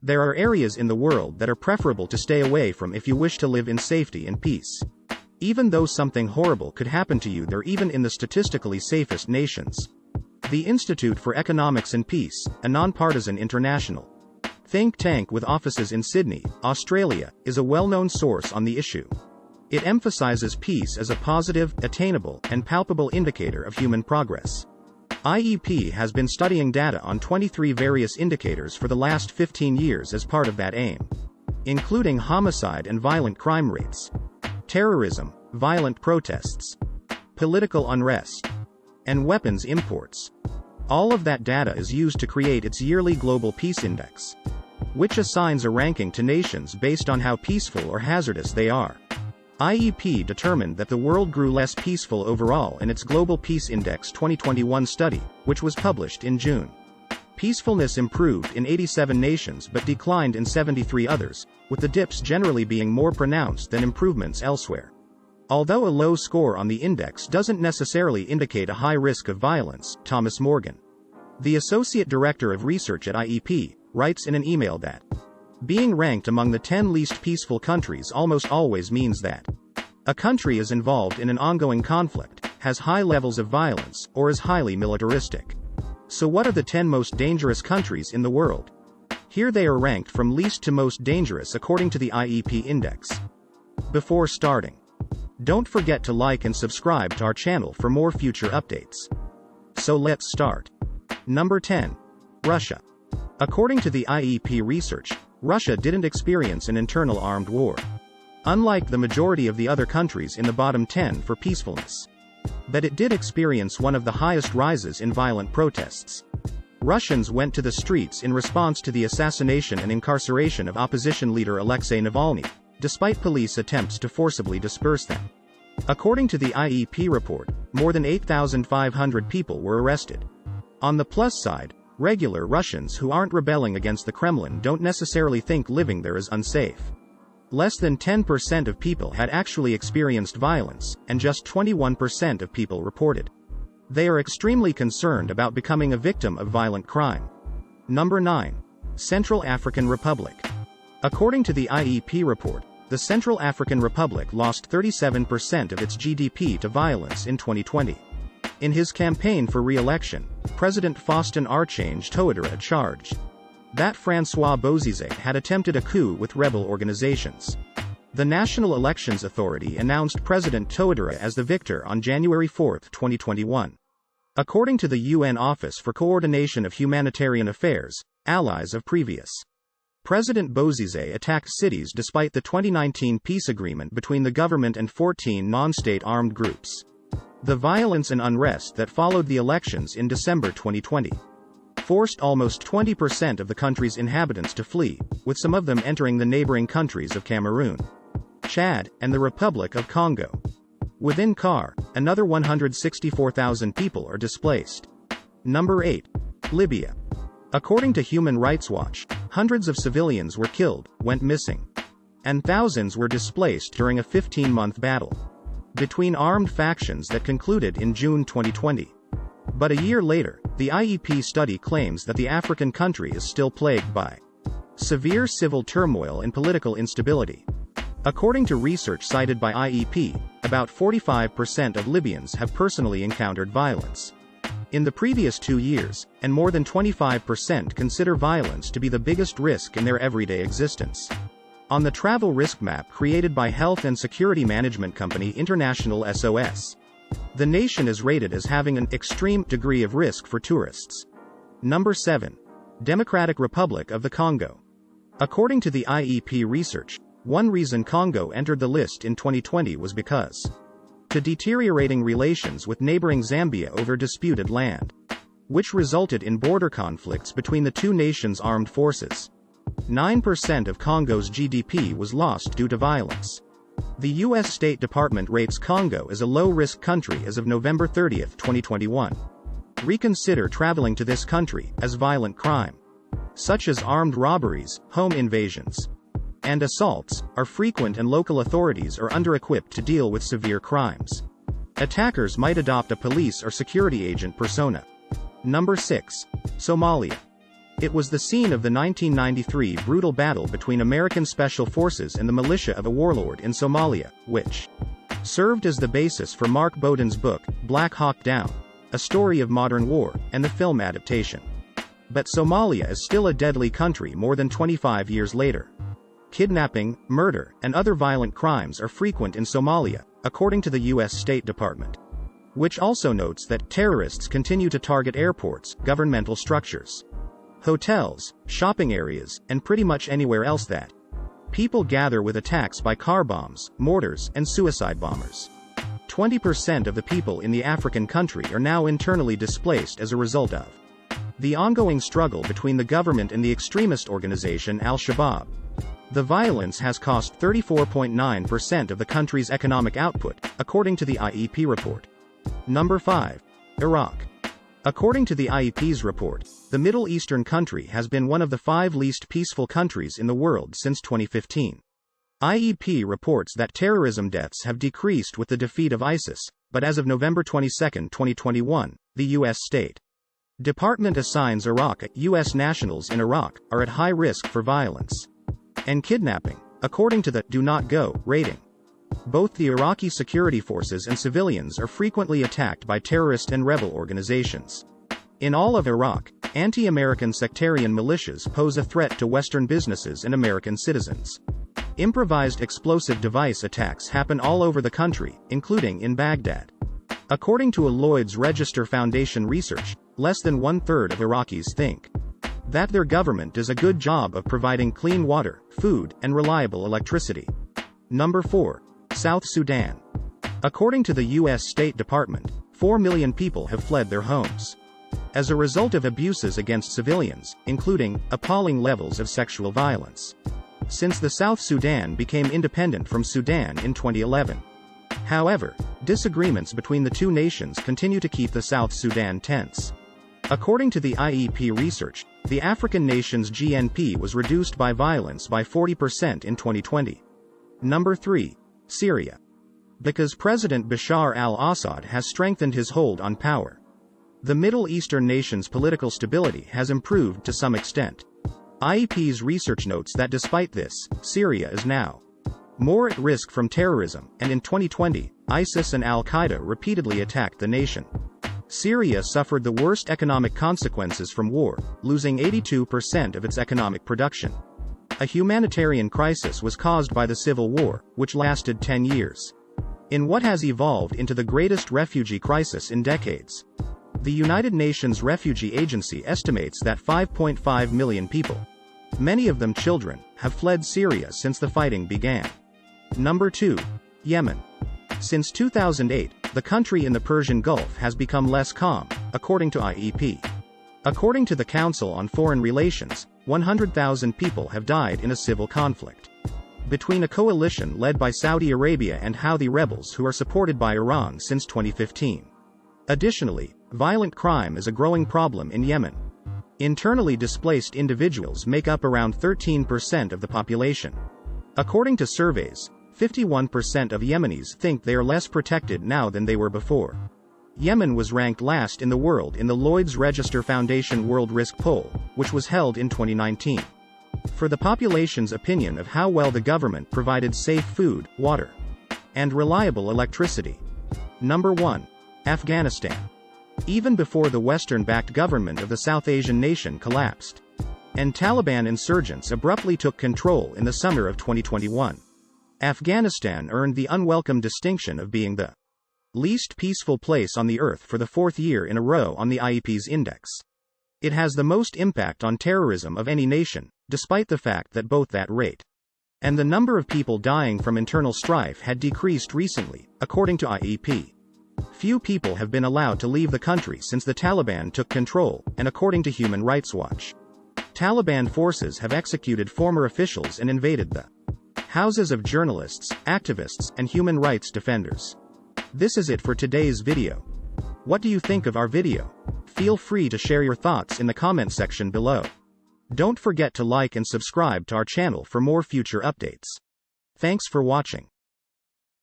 There are areas in the world that are preferable to stay away from if you wish to live in safety and peace. Even though something horrible could happen to you there, even in the statistically safest nations. The Institute for Economics and Peace, a nonpartisan international think tank with offices in Sydney, Australia, is a well-known source on the issue. It emphasizes peace as a positive, attainable, and palpable indicator of human progress. IEP has been studying data on 23 various indicators for the last 15 years as part of that aim, including homicide and violent crime rates, terrorism, violent protests, political unrest, and weapons imports. All of that data is used to create its yearly Global Peace Index, which assigns a ranking to nations based on how peaceful or hazardous they are. IEP determined that the world grew less peaceful overall in its Global Peace Index 2021 study, which was published in June. Peacefulness improved in 87 nations but declined in 73 others, with the dips generally being more pronounced than improvements elsewhere. Although a low score on the index doesn't necessarily indicate a high risk of violence, Thomas Morgan, the Associate Director of Research at IEP, writes in an email that being ranked among the 10 least peaceful countries almost always means that a country is involved in an ongoing conflict, has high levels of violence, or is highly militaristic. So what are the 10 most dangerous countries in the world? Here they are ranked from least to most dangerous according to the IEP index. Before starting, don't forget to like and subscribe to our channel for more future updates. So let's start. Number 10. Russia. According to the IEP research, Russia didn't experience an internal armed war, unlike the majority of the other countries in the bottom 10 for peacefulness. But it did experience one of the highest rises in violent protests. Russians went to the streets in response to the assassination and incarceration of opposition leader Alexei Navalny, despite police attempts to forcibly disperse them. According to the IEP report, more than 8,500 people were arrested. On the plus side, regular Russians who aren't rebelling against the Kremlin don't necessarily think living there is unsafe. Less than 10% of people had actually experienced violence, and just 21% of people reported they are extremely concerned about becoming a victim of violent crime. Number 9. Central African Republic. According to the IEP report, the Central African Republic lost 37% of its GDP to violence in 2020. In his campaign for re-election, President Faustin Archange Touadéra charged that François Bozizé had attempted a coup with rebel organizations. The National Elections Authority announced President Touadéra as the victor on January 4, 2021. According to the UN Office for Coordination of Humanitarian Affairs, allies of previous President Bozizé attacked cities despite the 2019 peace agreement between the government and 14 non-state armed groups. The violence and unrest that followed the elections in December 2020 forced almost 20% of the country's inhabitants to flee, with some of them entering the neighboring countries of Cameroon, Chad, and the Republic of Congo. Within CAR, another 164,000 people are displaced. Number 8. Libya. According to Human Rights Watch, hundreds of civilians were killed, went missing, and thousands were displaced during a 15-month battle between armed factions that concluded in June 2020. But a year later, the IEP study claims that the African country is still plagued by severe civil turmoil and political instability. According to research cited by IEP, about 45% of Libyans have personally encountered violence in the previous 2 years, and more than 25% consider violence to be the biggest risk in their everyday existence. On the travel risk map created by health and security management company International SOS, the nation is rated as having an extreme degree of risk for tourists. Number 7. Democratic Republic of the Congo. According to the IEP research, one reason Congo entered the list in 2020 was because to deteriorating relations with neighboring Zambia over disputed land, which resulted in border conflicts between the two nations' armed forces. 9% of Congo's GDP was lost due to violence. The U.S. State Department rates Congo as a low-risk country as of November 30, 2021. Reconsider traveling to this country, as violent crime, such as armed robberies, home invasions, and assaults, are frequent and local authorities are under-equipped to deal with severe crimes. Attackers might adopt a police or security agent persona. Number 6. Somalia. It was the scene of the 1993 brutal battle between American Special Forces and the militia of a warlord in Somalia, which served as the basis for Mark Bowden's book, Black Hawk Down, a story of modern war, and the film adaptation. But Somalia is still a deadly country more than 25 years later. Kidnapping, murder, and other violent crimes are frequent in Somalia, according to the U.S. State Department, which also notes that terrorists continue to target airports, governmental structures, hotels, shopping areas, and pretty much anywhere else that people gather, with attacks by car bombs, mortars, and suicide bombers. 20% of the people in the African country are now internally displaced as a result of the ongoing struggle between the government and the extremist organization Al-Shabaab. The violence has cost 34.9% of the country's economic output, according to the IEP report. Number 5. Iraq. According to the IEP's report, the Middle Eastern country has been one of the 5 least peaceful countries in the world since 2015. IEP reports that terrorism deaths have decreased with the defeat of ISIS, but as of November 22, 2021, the U.S. State Department assigns Iraq that U.S. nationals in Iraq are at high risk for violence and kidnapping, according to the Do Not Go rating. Both the Iraqi security forces and civilians are frequently attacked by terrorist and rebel organizations. In all of Iraq, anti-American sectarian militias pose a threat to Western businesses and American citizens. Improvised explosive device attacks happen all over the country, including in Baghdad. According to a Lloyd's Register Foundation research, less than 1/3 of Iraqis think that their government does a good job of providing clean water, food, and reliable electricity. Number 4. South Sudan. According to the U.S. State Department, 4 million people have fled their homes as a result of abuses against civilians, including appalling levels of sexual violence, since the South Sudan became independent from Sudan in 2011. However, disagreements between the two nations continue to keep the South Sudan tense. According to the IEP research, the African nation's GNP was reduced by violence by 40% in 2020. Number 3. Syria. Because President Bashar al-Assad has strengthened his hold on power, the Middle Eastern nation's political stability has improved to some extent. IEP's research notes that despite this, Syria is now more at risk from terrorism, and in 2020, ISIS and al-Qaeda repeatedly attacked the nation. Syria suffered the worst economic consequences from war, losing 82% of its economic production. A humanitarian crisis was caused by the civil war, which lasted 10 years. In what has evolved into the greatest refugee crisis in decades. The United Nations Refugee Agency estimates that 5.5 million people, many of them children, have fled Syria since the fighting began. Number 2. Yemen. Since 2008, the country in the Persian Gulf has become less calm, according to IEP. According to the Council on Foreign Relations, 100,000 people have died in a civil conflict between a coalition led by Saudi Arabia and Houthi rebels who are supported by Iran since 2015. Additionally, violent crime is a growing problem in Yemen. Internally displaced individuals make up around 13% of the population. According to surveys, 51% of Yemenis think they are less protected now than they were before. Yemen was ranked last in the world in the Lloyd's Register Foundation World Risk Poll, which was held in 2019. For the population's opinion of how well the government provided safe food, water, and reliable electricity. Number 1. Afghanistan. Even before the Western-backed government of the South Asian nation collapsed, and Taliban insurgents abruptly took control in the summer of 2021, Afghanistan earned the unwelcome distinction of being the least peaceful place on the earth for the 4th year in a row on the IEP's index. It has the most impact on terrorism of any nation, despite the fact that both that rate and the number of people dying from internal strife had decreased recently, according to IEP. Few people have been allowed to leave the country since the Taliban took control, and according to Human Rights Watch, Taliban forces have executed former officials and invaded the houses of journalists, activists, and human rights defenders. This is it for today's video. What do you think of our video? Feel free to share your thoughts in the comment section below. Don't forget to like and subscribe to our channel for more future updates. Thanks for watching.